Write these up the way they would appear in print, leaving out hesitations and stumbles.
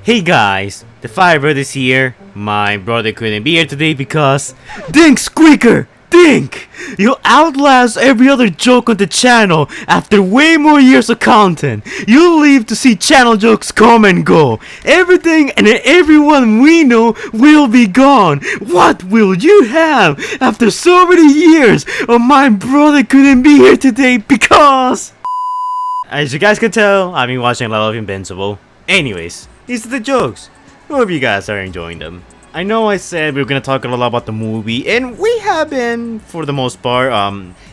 Hey guys, the Firebird is here. My brother couldn't be here today because Dink Squeaker! Dink! You outlast every other joke on the channel after way more years of content. You leave to see channel jokes come and go. Everything and everyone we know will be gone. What will you have after so many years of my brother couldn't be here today because... As you guys can tell, I've been watching a lot of Invincible. Anyways, these are the jokes. Hope you guys are enjoying them. I know I said we were gonna talk a lot about the movie, and we have been for the most part.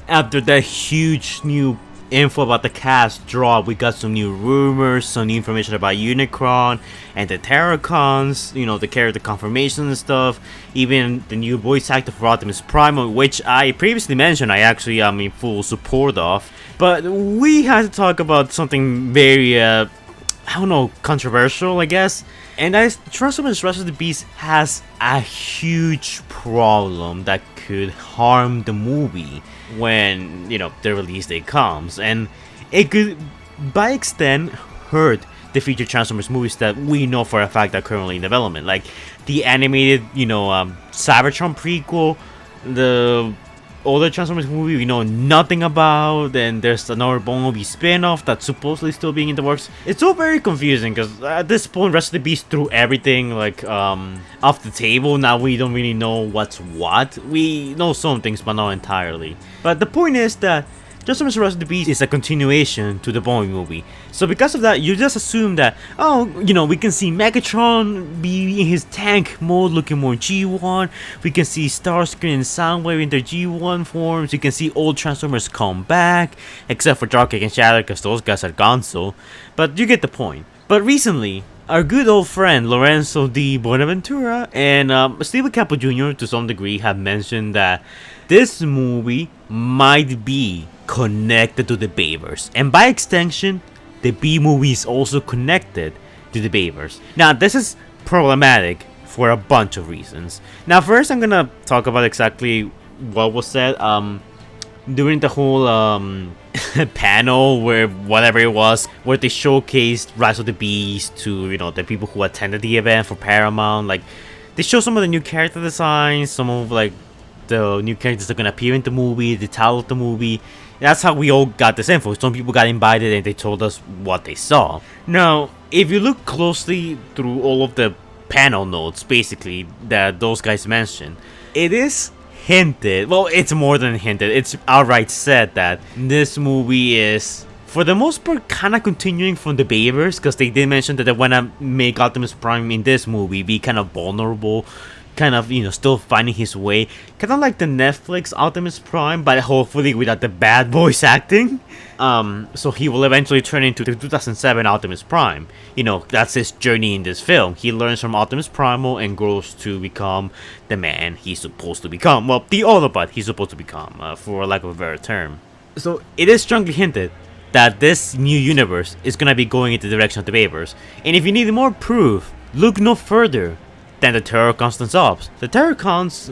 After that huge new info about the cast drop, we got some new rumors, some new information about Unicron and the Terracons, you know, the character confirmation and stuff. Even the new voice actor for Optimus Prime, which I previously mentioned I actually am in full support of. But we had to talk about something very I don't know, controversial, I guess. And Transformers Rise of the Beast has a huge problem that could harm the movie when, you know, the release date comes. And it could, by extent, hurt the future Transformers movies that we know for a fact are currently in development. Like the animated, you know, Cybertron prequel, the other Transformers movie we know nothing about, and there's another Bumblebee spin-off that's supposedly still being in the works. It's all very confusing because at this point Rest of the Beast threw everything like off the table. Now we don't really know what's what. We know some things but not entirely. But the point is that Transformers Rise of the Beast is a continuation to the Bumblebee movie. So because of that, you just assume that, oh, you know, we can see Megatron be in his tank mode looking more G1. We can see Starscream and Soundwave in their G1 forms. You can see old Transformers come back, except for Dropkick and Shadow because those guys are gonzo. But you get the point. But recently, our good old friend Lorenzo D. Buenaventura and Steven Campbell Jr. to some degree have mentioned that this movie might be connected to the Bayverse, and by extension, the B movie is also connected to the Bayverse. Now, this is problematic for a bunch of reasons. Now, first, I'm gonna talk about exactly what was said during the whole panel, where whatever it was, where they showcased Rise of the Beast to, you know, the people who attended the event for Paramount. Like, they showed some of the new character designs, some of like the new characters that are gonna appear in the movie, the title of the movie. That's how we all got this info. Some people got invited and they told us what they saw. Now, if you look closely through all of the panel notes, basically, that those guys mentioned, it is hinted, well, it's more than hinted, it's outright said that this movie is, for the most part, kind of continuing from the Bayverse, because they did mention that they want to make Optimus Prime in this movie be kind of vulnerable, kind of, you know, still finding his way, kind of like the Netflix Optimus Prime, but hopefully without the bad voice acting. So he will eventually turn into the 2007 Optimus Prime. You know, that's his journey in this film. He learns from Optimus Primal and grows to become the man he's supposed to become. Well, the Autobot he's supposed to become, for lack of a better term. So it is strongly hinted that this new universe is gonna be going into the direction of the Bayverse. And if you need more proof, look no further than the Terracons themselves. The Terracons,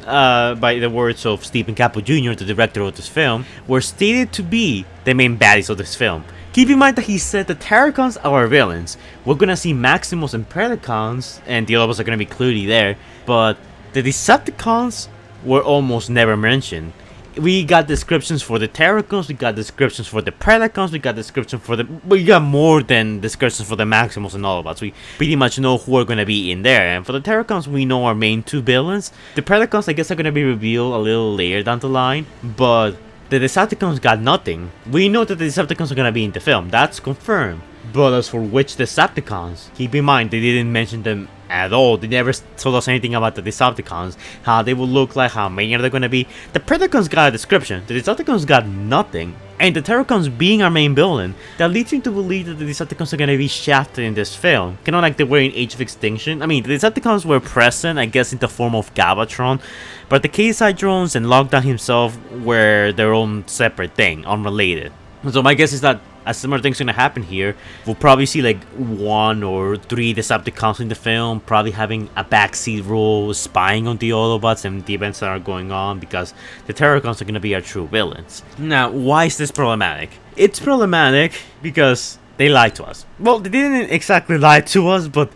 by the words of Stephen Campbell Jr., the director of this film, were stated to be the main baddies of this film. Keep in mind that he said the Terracons are our villains. We're gonna see Maximus and Predacons, and the others are gonna be clearly there, but the Decepticons were almost never mentioned. We got descriptions for the Terracons, we got descriptions for the Predacons, we got descriptions for the... We got more than descriptions for the Maximus and Autobots. We pretty much know who are going to be in there. And for the Terracons, we know our main two villains. The Predacons, I guess, are going to be revealed a little later down the line. But the Decepticons got nothing. We know that the Decepticons are going to be in the film. That's confirmed. But as for which Decepticons, keep in mind, they didn't mention them at all. They never told us anything about the Decepticons, how they will look like, how many are they going to be. The Predacons got a description, the Decepticons got nothing. And the Terracons being our main villain, that leads me to believe that the Decepticons are going to be shafted in this film. Kind of like they were in Age of Extinction. I mean, the Decepticons were present, I guess, in the form of Galvatron, but the KSI drones and Lockdown himself were their own separate thing, unrelated. So my guess is that a similar thing's gonna happen here. We'll probably see like 1 or 3 Decepticons in the film, probably having a backseat role, spying on the Autobots and the events that are going on, because the Terracons are gonna be our true villains. Now, why is this problematic? It's problematic because they lied to us. Well, they didn't exactly lie to us, but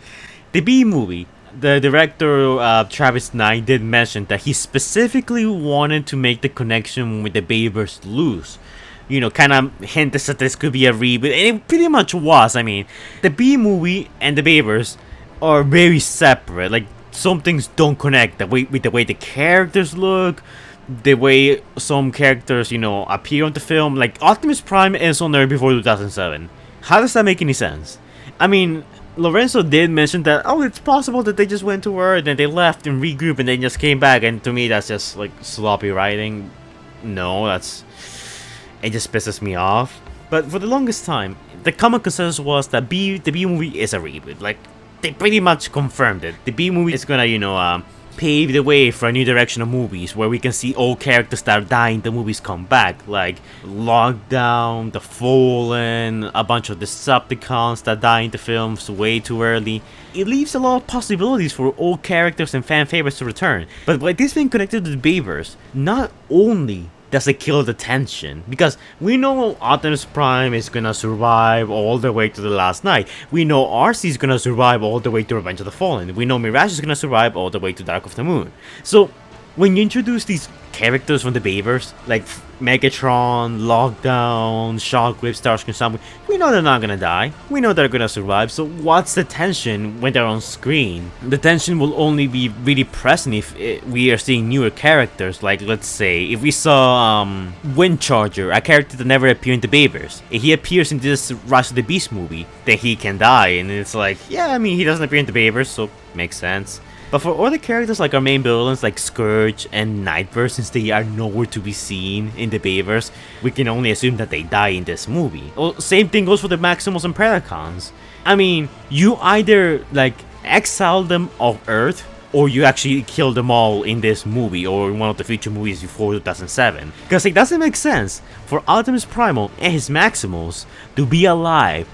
The B movie, the director Travis Knight did mention that he specifically wanted to make the connection with the Bayverse loose. You know, kind of hinted that this could be a reboot, and it pretty much was. I mean, the B movie and the Bayverse are very separate. Like, some things don't connect with the way the characters look, the way some characters, you know, appear on the film. Like, Optimus Prime is on Earth before 2007. How does that make any sense? I mean, Lorenzo did mention that, oh, it's possible that they just went to Earth and they left and regrouped and they just came back, and to me that's just like sloppy writing. No, it just pisses me off. But for the longest time, the common consensus was that the B movie is a reboot. Like, they pretty much confirmed it. The B movie is gonna, you know, pave the way for a new direction of movies where we can see old characters that are dying, the movies come back, like Lockdown, The Fallen, a bunch of Decepticons that die in the films way too early. It leaves a lot of possibilities for old characters and fan favorites to return. But by this being connected to the Bayverse, not only does it kill the tension, because we know Optimus Prime is gonna survive all the way to the last night. We know RC is gonna survive all the way to Revenge of the Fallen. We know Mirage is gonna survive all the way to Dark of the Moon. So when you introduce these characters from the Bayverse, like Megatron, Lockdown, Shockwave, Starscream, Soundwave, we know they're not gonna die. We know they're gonna survive, so what's the tension when they're on screen? The tension will only be really present if we are seeing newer characters. Like, let's say, if we saw Windcharger, a character that never appeared in the Bayverse. If he appears in this Rise of the Beast movie, then he can die, and it's like, yeah, I mean, he doesn't appear in the Bayverse, so makes sense. But for other characters like our main villains like Scourge and Nightbird, since they are nowhere to be seen in the Bayverse, we can only assume that they die in this movie. Well, same thing goes for the Maximals and Predacons. I mean, you either like exile them off Earth, or you actually kill them all in this movie or in one of the future movies before 2007. Because it doesn't make sense for Optimus Primal and his Maximals to be alive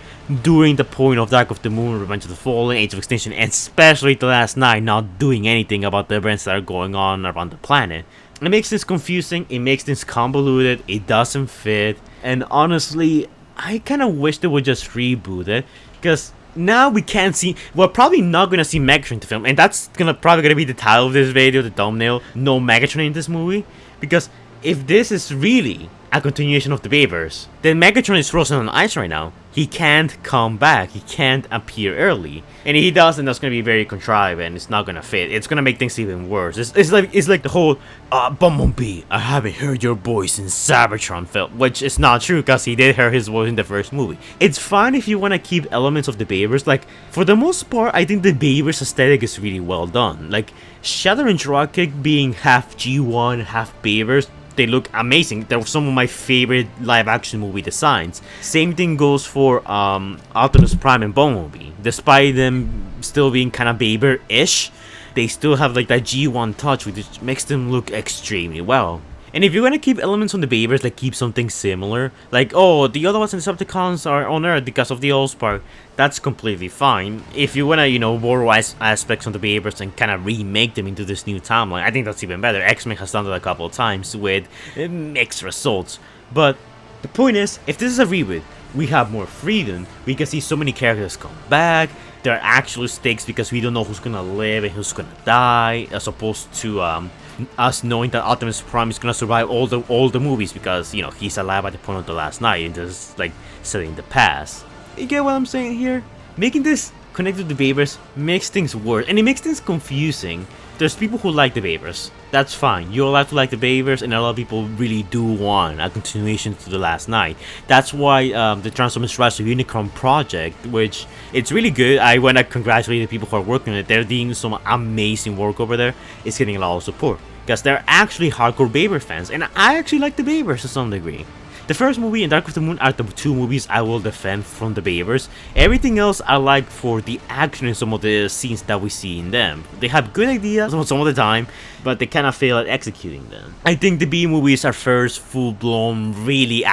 during the point of Dark of the Moon, Revenge of the Fallen, Age of Extinction, and especially the last night, not doing anything about the events that are going on around the planet. It makes things confusing, it makes things convoluted, it doesn't fit, and honestly, I kind of wish they would just reboot it, because now we can't see, we're probably not going to see Megatron in the film, and that's probably going to be the title of this video, the thumbnail, no Megatron in this movie, because if this is really a continuation of the Bayverse, then Megatron is frozen on ice right now. He can't come back, he can't appear early. And if he does, then that's gonna be very contrived and it's not gonna fit. It's gonna make things even worse. It's like the whole, Bumblebee, I haven't heard your voice since Cybertron film, which is not true because he did hear his voice in the first movie. It's fine if you wanna keep elements of the Bayverse. Like, for the most part, I think the Bayverse aesthetic is really well done. Like, Shadow and Dropkick being half G1, half Bayverse, they look amazing. They're some of my favorite live-action movie designs. Same thing goes for Optimus Prime and Bumblebee. Despite them still being kind of Bayver-ish, they still have like that G1 touch, which makes them look extremely well. And if you're gonna keep elements on the Bayverse, like keep something similar, like, oh, the Autobots and Decepticons are on Earth because of the Allspark, that's completely fine. If you wanna, you know, borrow aspects on the Bayverse and kind of remake them into this new timeline, I think that's even better. X-Men has done that a couple of times with mixed results. But the point is, if this is a reboot, we have more freedom. We can see so many characters come back. There are actual stakes because we don't know who's gonna live and who's gonna die, as opposed to us knowing that Optimus Prime is gonna survive all the movies because, you know, he's alive at the point of the last night and just like setting the past. You get what I'm saying here? Making this connected to the Bayverse makes things worse, and it makes things confusing. There's people who like the Bayverse. That's fine. You're allowed to like the Bayverse, and a lot of people really do want a continuation to the last night. That's why the Transformers Rise of Unicron project, which it's really good. I want to congratulate the people who are working on it. They're doing some amazing work over there. It's getting a lot of support because they're actually hardcore Bayverse fans, and I actually like the Bayverse to some degree. The first movie and Dark of the Moon are the two movies I will defend from the Bayverse. Everything else I like for the action in some of the scenes that we see in them. They have good ideas some of the time, but they kind of fail at executing them. I think the B movies are first full-blown, really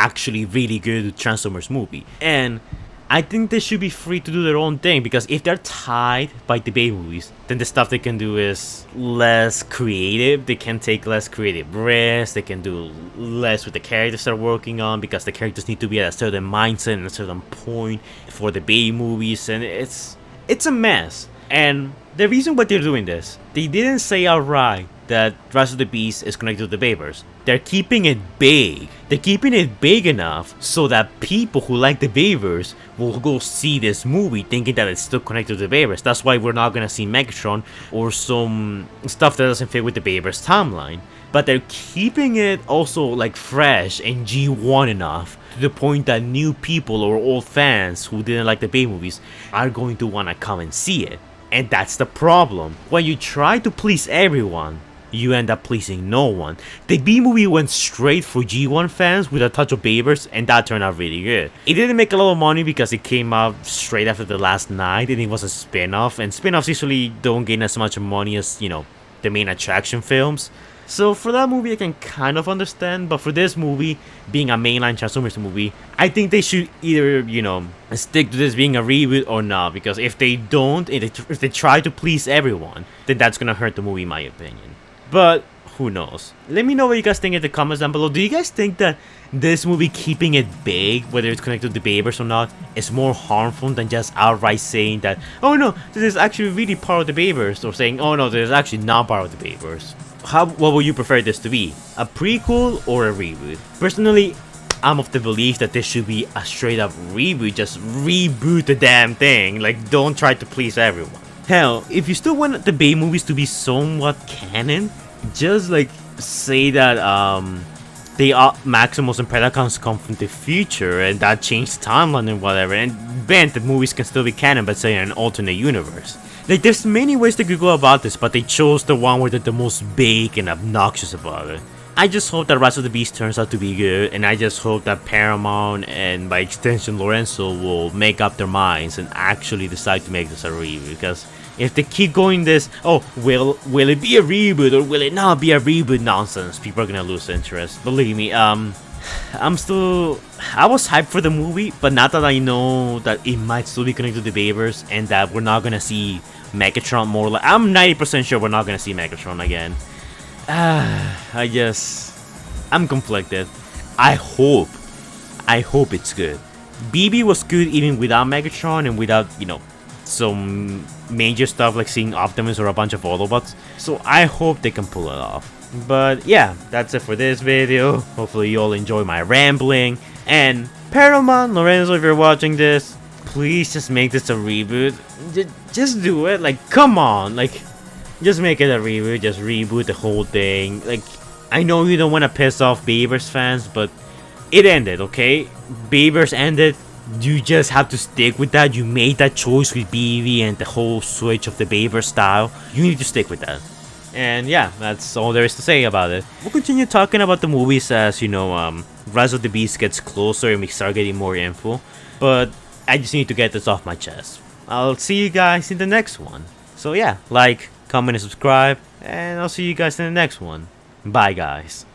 good Transformers movie. And I think they should be free to do their own thing, because if they're tied by the Bay movies, then the stuff they can do is less creative. They can take less creative risks. They can do less with the characters they're working on, because the characters need to be at a certain mindset and a certain point for the Bay movies, and it's a mess. And the reason why they're doing this, they didn't say outright that Rise of the Beast is connected to the Bayverse. They're keeping it vague. They're keeping it vague enough so that people who like the Bayverse will go see this movie thinking that it's still connected to the Bayverse. That's why we're not gonna see Megatron or some stuff that doesn't fit with the Bayverse timeline. But they're keeping it also like fresh and G1 enough to the point that new people or old fans who didn't like the Bay movies are going to wanna come and see it. And that's the problem. When you try to please everyone, you end up pleasing no one. The B movie went straight for G1 fans with a touch of Bayverse, and that turned out really good. It didn't make a lot of money because it came out straight after The Last Night and it was a spin-off, and spin-offs usually don't gain as much money as, you know, the main attraction films. So for that movie I can kind of understand, but for this movie, being a mainline Transformers movie, I think they should either, you know, stick to this being a reboot or not, because if they don't, if they try to please everyone, then that's gonna hurt the movie in my opinion. But who knows? Let me know what you guys think in the comments down below. Do you guys think that this movie keeping it vague, whether it's connected to the Bayverse or not, is more harmful than just outright saying that, oh no, this is actually really part of the Bayverse, or saying, oh no, this is actually not part of the Bayverse? What would you prefer this to be? A prequel or a reboot? Personally, I'm of the belief that this should be a straight up reboot. Just reboot the damn thing. Like, don't try to please everyone. Hell, if you still want the Bay movies to be somewhat canon, just like say that they are Maximus and Predacons come from the future and that changed the timeline and whatever, and then the movies can still be canon but say in an alternate universe. Like, there's many ways they could go about this, but they chose the one where they're the most vague and obnoxious about it. I just hope that Rise of the Beast turns out to be good, and I just hope that Paramount and by extension Lorenzo will make up their minds and actually decide to make this a reboot. Because if they keep going this, oh, will it be a reboot or will it not be a reboot nonsense, people are gonna lose interest. Believe me, I was hyped for the movie, but now that I know that it might still be connected to the Bayverse and that we're not gonna see Megatron more, like, I'm 90% sure we're not gonna see Megatron again. I'm conflicted. I hope it's good. BB was good even without Megatron and without, you know, some major stuff like seeing Optimus or a bunch of Autobots. So I hope they can pull it off. But yeah, that's it for this video. Hopefully you all enjoy my rambling. And Paramount, Lorenzo, if you're watching this, please just make this a reboot. Just do it. Like, come on. Like, just make it a reboot. Just reboot the whole thing. Like, I know you don't want to piss off Bayverse fans, but it ended, okay? Bayverse ended. You just have to stick with that. You made that choice with BV and the whole switch of the Bayverse style. You need to stick with that. And yeah, that's all there is to say about it. We'll continue talking about the movies as, you know, Rise of the Beast gets closer and we start getting more info. But I just need to get this off my chest. I'll see you guys in the next one. So yeah, like, comment, and subscribe. And I'll see you guys in the next one. Bye, guys.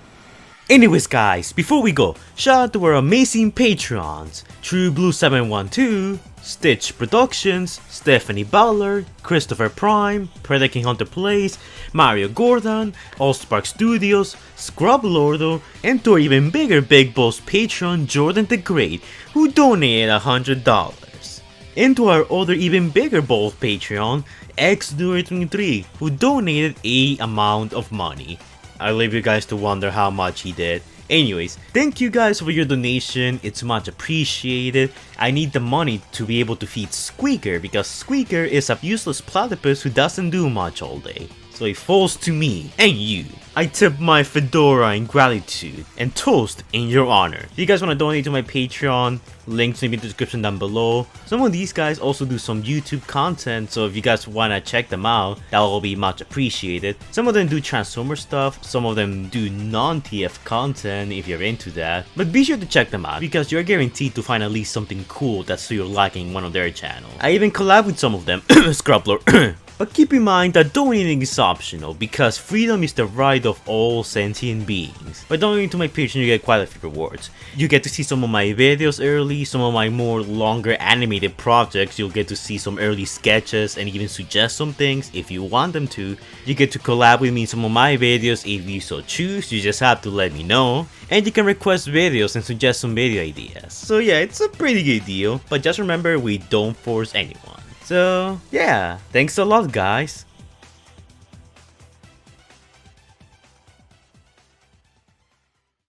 Anyways, guys, before we go, shout out to our amazing patrons: True Blue 712, Stitch Productions, Stephanie Ballard, Christopher Prime, Predator King Hunter Plays, Mario Gordon, Allspark Studios, Scrub Lordo, and to our even bigger Big Boss patron Jordan the Great, who donated $100. And to our other even bigger boss Patreon, X23, who donated a amount of money. I leave you guys to wonder how much he did. Anyways, thank you guys for your donation, it's much appreciated. I need the money to be able to feed Squeaker, because Squeaker is a useless platypus who doesn't do much all day. So it falls to me and you. I tip my fedora in gratitude and toast in your honor. If you guys want to donate to my Patreon, links in the description down below. Some of these guys also do some YouTube content, so if you guys want to check them out, that will be much appreciated. Some of them do Transformer stuff, some of them do non-TF content if you're into that. But be sure to check them out, because you're guaranteed to find at least something cool that's to your liking in one of their channels. I even collab with some of them, Scrubler. But keep in mind that donating is optional, because freedom is the right of all sentient beings. By donating to my Patreon, you get quite a few rewards. You get to see some of my videos early, some of my more longer animated projects, you'll get to see some early sketches and even suggest some things if you want them to. You get to collab with me in some of my videos if you so choose, you just have to let me know. And you can request videos and suggest some video ideas. So yeah, it's a pretty good deal, but just remember, we don't force anyone. So yeah, thanks a lot guys.